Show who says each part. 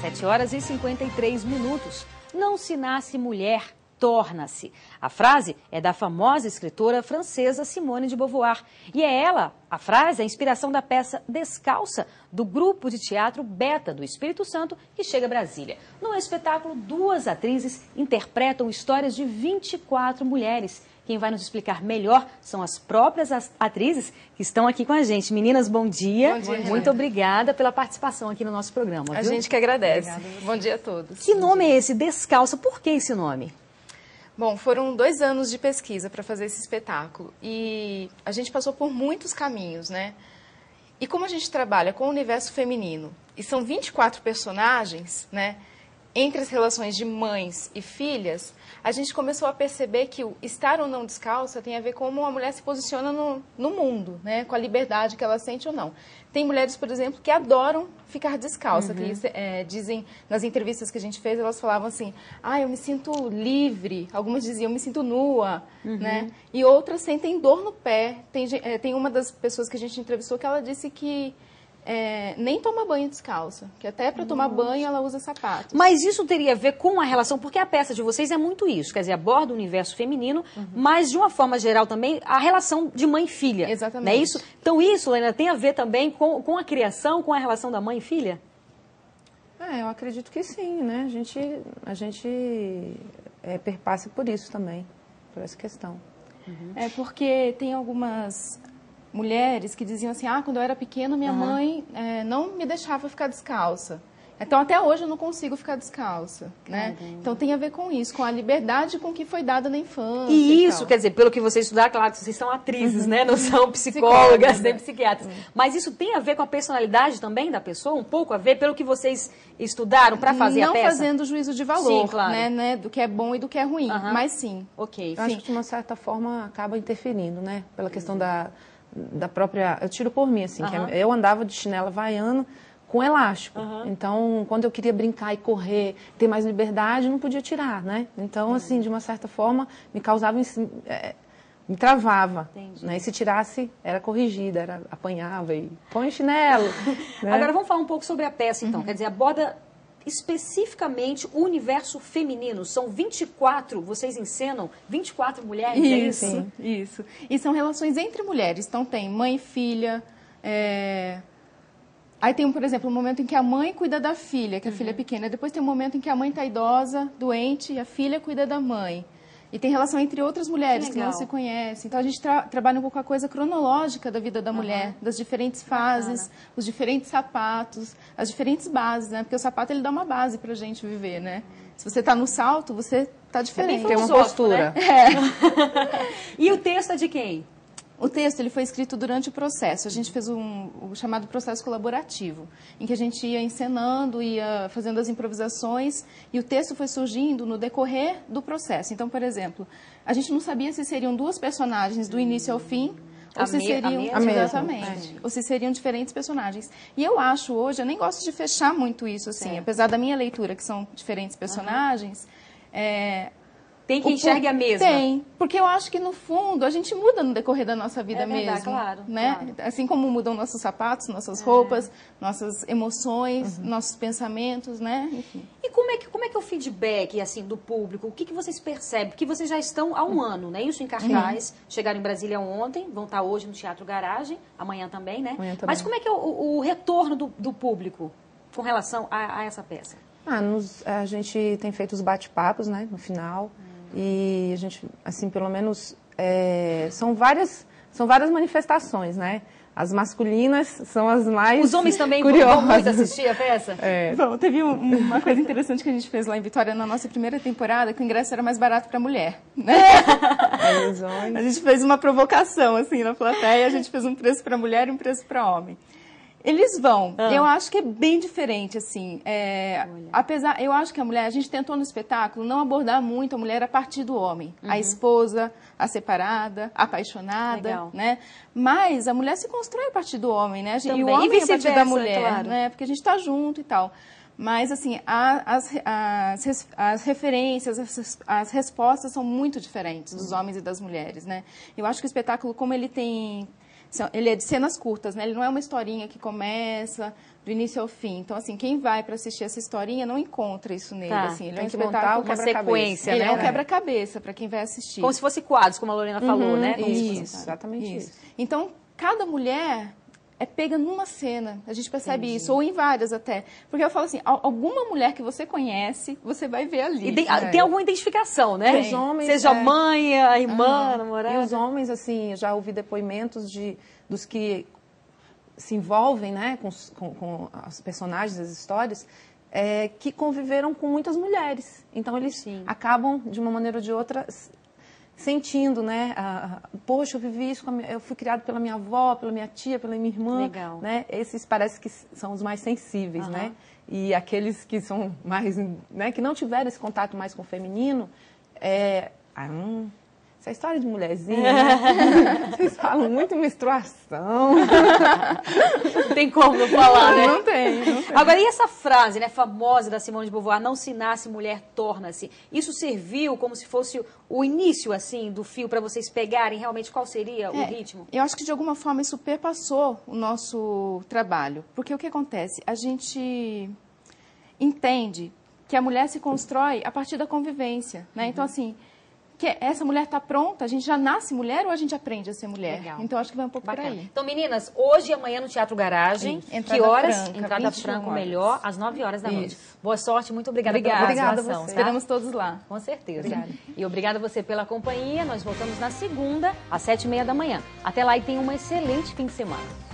Speaker 1: 7h53. Não se nasce mulher, torna-se. A frase é da famosa escritora francesa Simone de Beauvoir. E é ela, a frase, a inspiração da peça Descalça, do grupo de teatro Beta do Espírito Santo, que chega a Brasília. No espetáculo, duas atrizes interpretam histórias de 24 mulheres. Quem vai nos explicar melhor são as próprias atrizes que estão aqui com a gente. Meninas, bom dia.
Speaker 2: Bom dia.
Speaker 1: Muito obrigada pela participação aqui no nosso programa.
Speaker 2: A
Speaker 1: viu?
Speaker 2: gente que agradece.
Speaker 3: Obrigada.
Speaker 2: Bom dia a todos.
Speaker 1: Que nome é esse, Descalça? Por que esse nome?
Speaker 2: Bom, foram 2 anos de pesquisa para fazer esse espetáculo e a gente passou por muitos caminhos, né? E como a gente trabalha com o universo feminino e são 24 personagens, né? Entre as relações de mães e filhas, a gente começou a perceber que o estar ou não descalça tem a ver com como a mulher se posiciona no mundo, né? Com a liberdade que ela sente ou não. Tem mulheres, por exemplo, que adoram ficar descalça, que dizem, nas entrevistas que a gente fez, elas falavam assim, eu me sinto livre, algumas diziam, eu me sinto nua, né? E outras sentem dor no pé. Tem uma das pessoas que a gente entrevistou que ela disse que nem toma banho descalça, que até para tomar banho ela usa sapatos.
Speaker 1: Mas isso teria a ver com a relação, porque a peça de vocês é muito isso, quer dizer, aborda o universo feminino, mas de uma forma geral também a relação de mãe e filha.
Speaker 2: Exatamente.
Speaker 1: Não é isso? Então isso, Lena, tem a ver também com a criação, com a relação da mãe e filha?
Speaker 3: Eu acredito que sim, né? A gente perpassa por isso também, por essa questão.
Speaker 2: É porque tem algumas mulheres que diziam assim, quando eu era pequena, minha mãe não me deixava ficar descalça. Então, até hoje, eu não consigo ficar descalça, né? Então, tem a ver com isso, com a liberdade com que foi dada na infância.
Speaker 1: E isso, quer dizer, pelo que vocês estudaram, claro que vocês são atrizes, né? Não são psicólogas, nem psiquiatras. Mas isso tem a ver com a personalidade também da pessoa? Um pouco a ver, pelo que vocês estudaram para fazer a peça?
Speaker 2: Não fazendo juízo de valor,
Speaker 1: sim, claro.
Speaker 2: né? Do que é bom e do que é ruim, mas sim.
Speaker 1: Ok.
Speaker 3: Eu acho que, de uma certa forma, acaba interferindo, né? Pela questão da própria... Eu tiro por mim, assim, que eu andava de chinela havaiana com elástico. Então, quando eu queria brincar e correr, ter mais liberdade, não podia tirar, né? Então, assim, de uma certa forma, me causava... me travava. Né? E se tirasse, era corrigida, apanhava e põe chinelo. Né?
Speaker 1: Agora, vamos falar um pouco sobre a peça, então. Quer dizer, aborda especificamente o universo feminino. São 24, vocês encenam 24 mulheres, é isso?
Speaker 2: Isso. E são relações entre mulheres. Então, tem mãe e filha. Aí tem, por exemplo, um momento em que a mãe cuida da filha, que a filha é pequena. Depois tem um momento em que a mãe está idosa, doente, e a filha cuida da mãe. E tem relação entre outras mulheres que não se conhecem. Então, a gente trabalha um pouco a coisa cronológica da vida da mulher, das diferentes fases, os diferentes sapatos, as diferentes bases, né? Porque o sapato, ele dá uma base pra gente viver, né? Se você tá no salto, você tá diferente.
Speaker 3: Tem uma postura.
Speaker 1: Né? E o texto é de quem?
Speaker 2: O texto ele foi escrito durante o processo. A gente fez o chamado processo colaborativo, em que a gente ia encenando, ia fazendo as improvisações, e o texto foi surgindo no decorrer do processo. Então, por exemplo, a gente não sabia se seriam 2 personagens do início ao fim, ou se seriam exatamente, ou se seriam diferentes personagens. E eu acho hoje, eu nem gosto de fechar muito isso assim, apesar da minha leitura que são diferentes personagens.
Speaker 1: Tem que enxergue a mesma.
Speaker 2: Tem, porque eu acho que no fundo a gente muda no decorrer da nossa vida mesmo.
Speaker 1: Claro,
Speaker 2: né?
Speaker 1: Claro.
Speaker 2: Assim como mudam nossos sapatos, nossas roupas, nossas emoções, nossos pensamentos, né? Enfim.
Speaker 1: E como é que é o feedback assim, do público? O que vocês percebem? Porque vocês já estão há um ano, né? Isso em cartaz. Chegaram em Brasília ontem, vão estar hoje no Teatro Garagem, amanhã também, né?
Speaker 3: Amanhã também.
Speaker 1: Mas como é que é o retorno do público com relação a essa peça?
Speaker 3: A gente tem feito os bate-papos, né? No final. E a gente, assim, pelo menos, são várias manifestações, né? As masculinas são as mais
Speaker 1: Os homens também
Speaker 3: curiosas.
Speaker 1: vão muito assistir a peça?
Speaker 2: Bom, teve uma coisa interessante que a gente fez lá em Vitória na nossa primeira temporada, que o ingresso era mais barato para mulher, né? A gente fez uma provocação, assim, na plateia, a gente fez um preço para mulher e um preço para homem. Eles vão. Eu acho que é bem diferente, assim. Eu acho que a gente tentou no espetáculo não abordar muito a mulher a partir do homem. A esposa, a separada, a apaixonada, né? Mas a mulher se constrói a partir do homem, né? E o homem a partir da mulher, né? Porque a gente está junto e tal. Mas, assim, as referências, as respostas são muito diferentes dos homens e das mulheres, né? Eu acho que o espetáculo, como ele tem Ele é de cenas curtas, né? Ele não é uma historinha que começa do início ao fim. Então, assim, quem vai para assistir essa historinha não encontra isso nele. Assim, ele
Speaker 3: tem
Speaker 2: é um
Speaker 3: que montar
Speaker 1: uma sequência,
Speaker 2: ele
Speaker 1: né?
Speaker 2: é um quebra-cabeça para quem vai assistir.
Speaker 1: Como se fosse quadros, como a Lorena falou, né?
Speaker 2: Isso,
Speaker 3: exatamente isso.
Speaker 2: Então, cada mulher é pega numa cena, a gente percebe isso, ou em várias até. Porque eu falo assim, alguma mulher que você conhece, você vai ver ali.
Speaker 1: E tem alguma identificação, né?
Speaker 3: Os homens,
Speaker 1: seja mãe, a irmã, namorada.
Speaker 3: E os homens, assim, eu já ouvi depoimentos dos que se envolvem, né, com os personagens, as histórias, que conviveram com muitas mulheres. Então, eles acabam, de uma maneira ou de outra, sentindo, né? Poxa, eu vivi isso, eu fui criado pela minha avó, pela minha tia, pela minha irmã.
Speaker 1: Legal.
Speaker 3: Né? Esses parece que são os mais sensíveis, né? E aqueles que são mais, né, que não tiveram esse contato mais com o feminino, essa história de mulherzinha, né? Vocês falam muito em menstruação.
Speaker 1: Não tem como não falar, né?
Speaker 3: Não tem.
Speaker 1: Agora, e essa frase, né, famosa da Simone de Beauvoir, não se nasce, mulher torna-se. Isso serviu como se fosse o início, assim, do fio para vocês pegarem realmente qual seria o ritmo?
Speaker 2: Eu acho que, de alguma forma, isso perpassou o nosso trabalho. Porque o que acontece? A gente entende que a mulher se constrói a partir da convivência, né? Então, assim, que essa mulher está pronta, a gente já nasce mulher ou a gente aprende a ser mulher?
Speaker 1: Legal.
Speaker 2: Então, acho que vai um pouco
Speaker 1: Bacana.
Speaker 2: por aí.
Speaker 1: Então, meninas, hoje e amanhã no Teatro Garagem,
Speaker 2: Entrada
Speaker 1: que horas?
Speaker 2: franca,
Speaker 1: Entrada
Speaker 2: 21
Speaker 1: franca,
Speaker 2: horas.
Speaker 1: melhor, às 9 horas da noite. Boa sorte, muito obrigada pela
Speaker 2: Obrigada a
Speaker 1: participação.
Speaker 2: você.
Speaker 1: Tá?
Speaker 2: Esperamos todos lá.
Speaker 1: Com certeza. Obrigada. E obrigada a você pela companhia. Nós voltamos na segunda, às 7h30 da manhã. Até lá e tenha um excelente fim de semana.